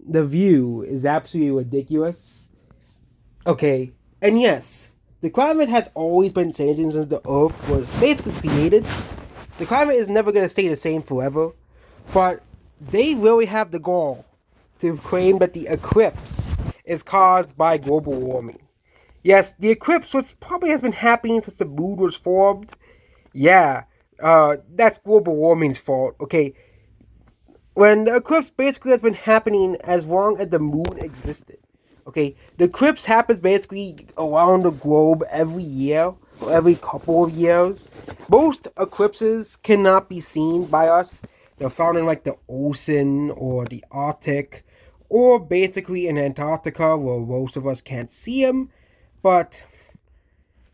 the view is absolutely ridiculous. Okay, and yes, the climate has always been changing since the Earth was basically created. The climate is never going to stay the same forever, but they really have the gall to claim that the eclipse is caused by global warming. Yes, the eclipse, which probably has been happening since the moon was formed, yeah, that's global warming's fault. Okay, when the eclipse basically has been happening as long as the moon existed. Okay, the eclipse happens basically around the globe every year, or every couple of years. Most eclipses cannot be seen by us. They're found in like the ocean or the Arctic, or basically in Antarctica where most of us can't see them. But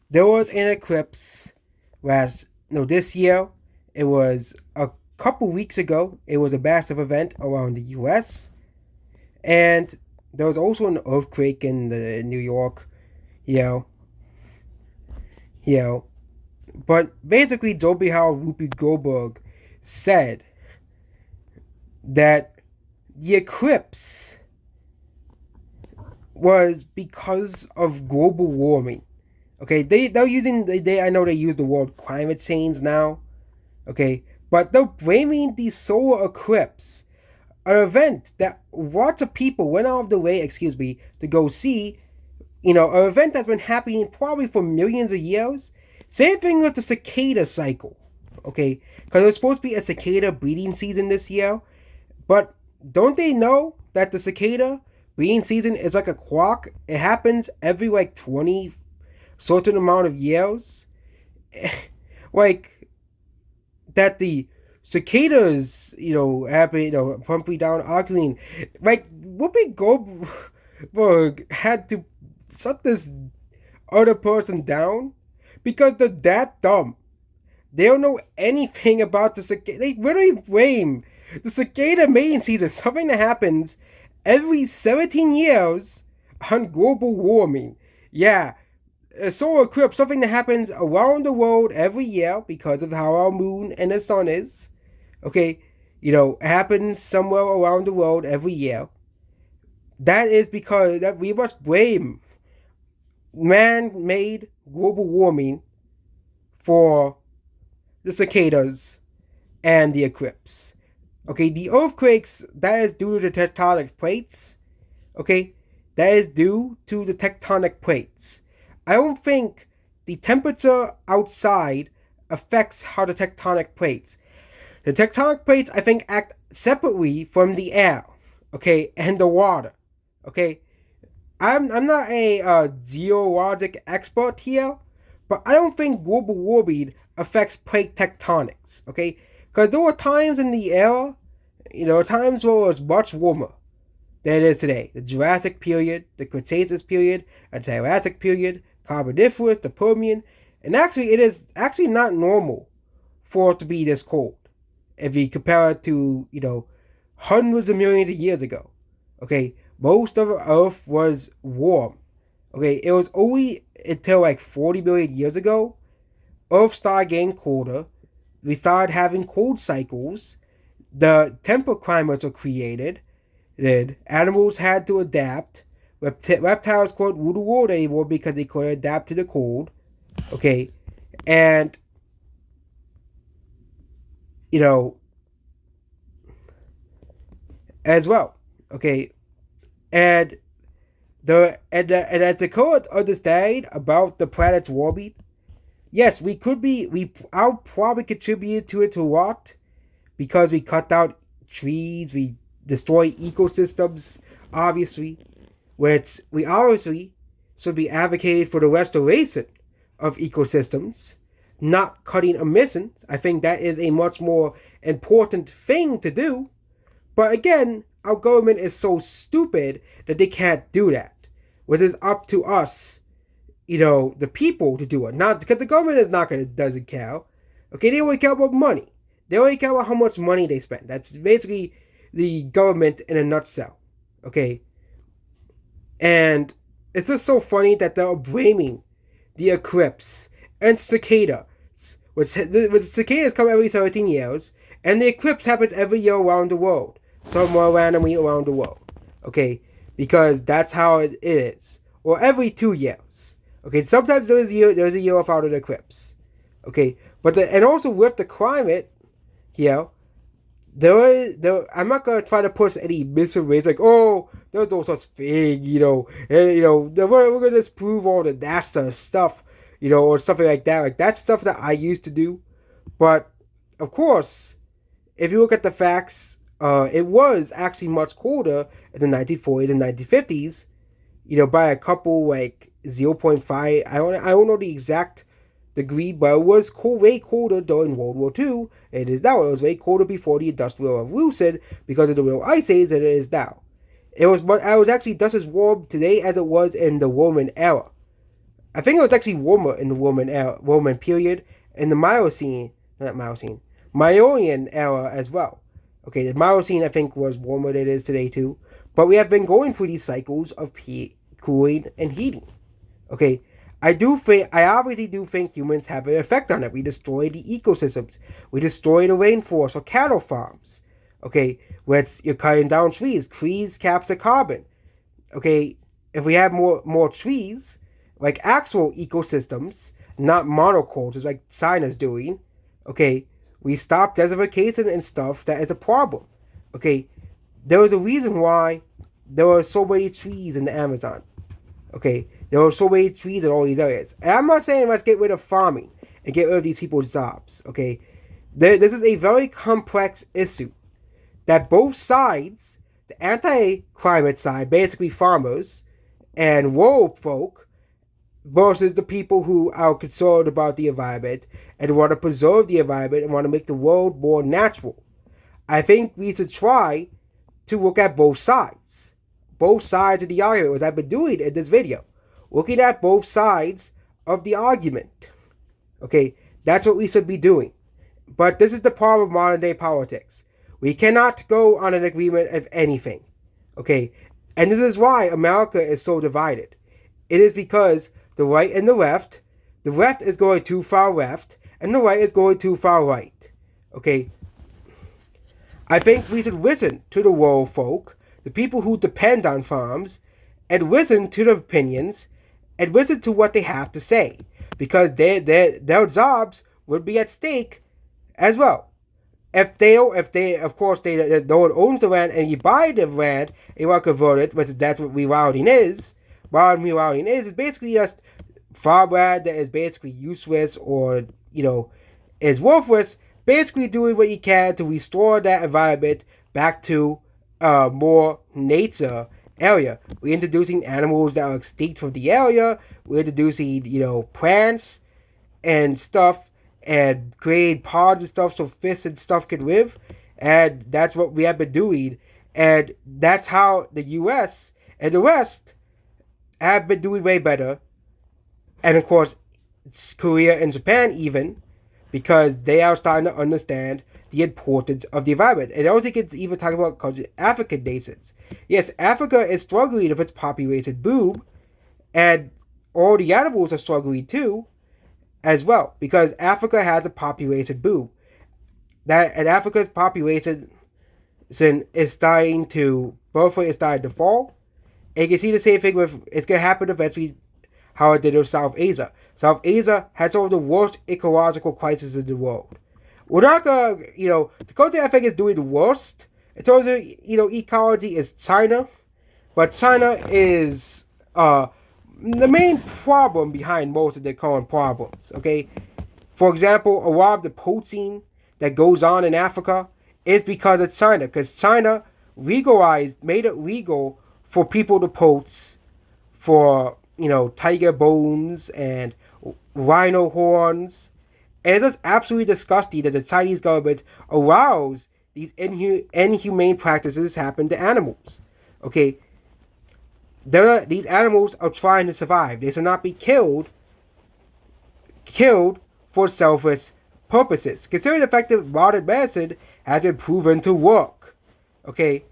there was an eclipse last no this year. It was a couple weeks ago. It was a massive event around the U.S. and there was also an earthquake in the New York. You know, you know. But basically, Joby Howard Rupi Goldberg said that the eclipse was because of global warming. Okay, they're using they I know they use the word climate change now. Okay, but they're blaming the solar eclipse, an event that lots of people went out of the way, excuse me, to go see. An event that's been happening probably for millions of years. Same thing with the cicada cycle. Okay, because there's supposed to be a cicada breeding season this year, but don't they know that the cicada breeding season is like a clock? It happens every like 20 certain amount of years. Like that the cicadas, happen, pumping down arguing. Like Whoopi Goldberg had to shut this other person down because they're that dumb. They don't know anything about the cicada. They really blame the cicada mating season, something that happens every 17 years, on global warming. Yeah, a solar eclipse, something that happens around the world every year because of how our moon and the sun is. Okay, happens somewhere around the world every year. That is because that we must blame man-made global warming for the cicadas and the eclipse. Okay, the earthquakes, that is due to the tectonic plates. Okay, that is due to the tectonic plates. I don't think the temperature outside affects how the tectonic plates. The tectonic plates, I think, act separately from the air, okay, and the water, okay. I'm not a geologic expert here, but I don't think global warming affects plate tectonics, okay? Because there were times in the era, times where it was much warmer than it is today. The Jurassic period, the Cretaceous period, the Jurassic period, Carboniferous, the Permian, and actually it is actually not normal for it to be this cold if you compare it to, hundreds of millions of years ago. Okay, most of Earth was warm. Okay, it was only until like 40 million years ago, Earth started getting colder. We started having cold cycles. The temperate climates were created. Then animals had to adapt. Reptiles couldn't rule the world anymore because they couldn't adapt to the cold. Okay, and you know as well. Okay, and and as the current understand about the planet's warming, yes, I'll probably contribute to it a lot because we cut down trees, we destroy ecosystems, obviously, which we obviously should be advocating for the restoration of ecosystems, not cutting emissions. I think that is a much more important thing to do. But again, our government is so stupid that they can't do that. Which is up to us, the people to do it. Not because the government is not gonna doesn't care. Okay, they only care about money. They only care about how much money they spend. That's basically the government in a nutshell. Okay, and it's just so funny that they're blaming the eclipse and cicadas, which cicadas come every 17 years, and the eclipse happens every year around the world, somewhere randomly around the world. Okay, because that's how it is. Or every 2 years. Okay, sometimes there's a year without an eclipse. Okay, and also with the climate, you know, I'm not gonna try to push any missile ways like, oh, there's no such thing, we're gonna disprove all the NASA stuff, or something like that. Like that's stuff that I used to do, but of course, if you look at the facts, it was actually much colder in the 1940s and 1950s, by a couple like 0.5. I don't know the exact degree, but it was way colder during World War II. It is now. It was way colder before the Industrial Revolution because of the real ice age than it is now. I was actually just as warm today as it was in the Roman era. I think it was actually warmer in the Roman period, in the Mauryan era as well. Okay, the Miocene I think was warmer than it is today too, but we have been going through these cycles of cooling and heating. Okay, I obviously do think humans have an effect on it. We destroy the ecosystems. We destroy the rainforest or cattle farms. Okay, where you're cutting down trees. Trees capture carbon. Okay, if we have more trees, like actual ecosystems, not monocultures like China's doing, okay, we stop desertification and stuff that is a problem. Okay, there was a reason why there were so many trees in the Amazon. Okay, there are so many trees in all these areas. And I'm not saying let's get rid of farming and get rid of these people's jobs. Okay, this is a very complex issue that both sides, the anti-climate side, basically farmers and rural folk, versus the people who are concerned about the environment and want to preserve the environment and want to make the world more natural. I think we should try to look at both sides. Both sides of the argument, as I've been doing in this video. Looking at both sides of the argument. Okay, that's what we should be doing. But this is the problem of modern day politics. We cannot go on an agreement of anything. Okay, and this is why America is so divided. It is because the right and the left is going too far left, and the right is going too far right. Okay, I think we should listen to the rural folk, the people who depend on farms, and listen to their opinions, and listen to what they have to say, because their jobs would be at stake as well. If of course, no one owns the land and you buy the land and you want to convert it, which that's what rerouting is. Rerouting is basically just farmland that is basically useless or is worthless. Basically, doing what you can to restore that environment back to more nature area. We're introducing animals that are extinct from the area. We're introducing, plants and stuff and creating ponds and stuff so fish and stuff can live. And that's what we have been doing. And that's how the US and the West have been doing way better. And of course, Korea and Japan even, because they are starting to understand the importance of the environment. And also, you can even talk about African nations. Yes, Africa is struggling with its population boom, and all the animals are struggling too, as well, because Africa has a population boom. And Africa's population is starting to, birth rate is starting to fall. And you can see the same thing it's going to happen eventually how it did with South Asia. South Asia has some of the worst ecological crises in the world. We're not going to, the country I think is doing the worst in terms of, ecology is China. But China is the main problem behind most of the current problems, okay? For example, a lot of the poaching that goes on in Africa is because of China. Because China made it legal for people to poach for, tiger bones and rhino horns. And it's just absolutely disgusting that the Chinese government allows these inhumane practices happen to animals. Okay, these animals are trying to survive. They should not be killed for selfish purposes. Considering the fact that modern medicine has been proven to work. Okay,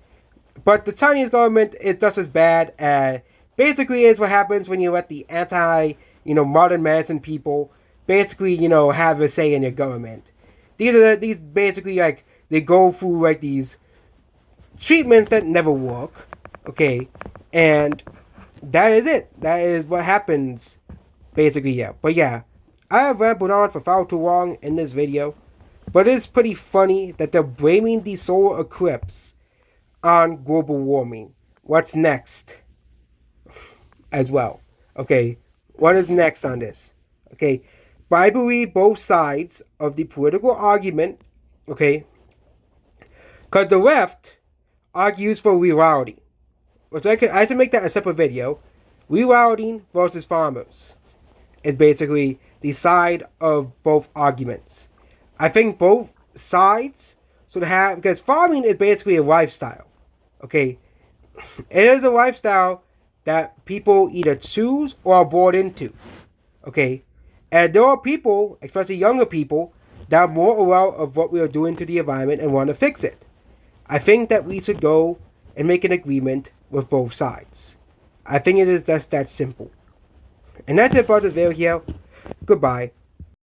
but the Chinese government is just as bad as basically is what happens when you let the modern medicine people basically, have a say in your government. These basically like they go through like these treatments that never work. Okay, and that is it. That is what happens, basically. Yeah, but yeah, I have rambled on for far too long in this video, but it's pretty funny that they're blaming the solar eclipse on global warming. What's next? As well. Okay, what is next on this? Okay, but I believe both sides of the political argument. Okay, because the left argues for rerouting. Which I should make that a separate video. Rerouting versus farmers is basically the side of both arguments. I think both sides should have, because farming is basically a lifestyle. Okay, it is a lifestyle that people either choose or are born into. Okay, and there are people, especially younger people, that are more aware of what we are doing to the environment and want to fix it. I think that we should go and make an agreement with both sides. I think it is just that simple. And that's it for this video here. Goodbye.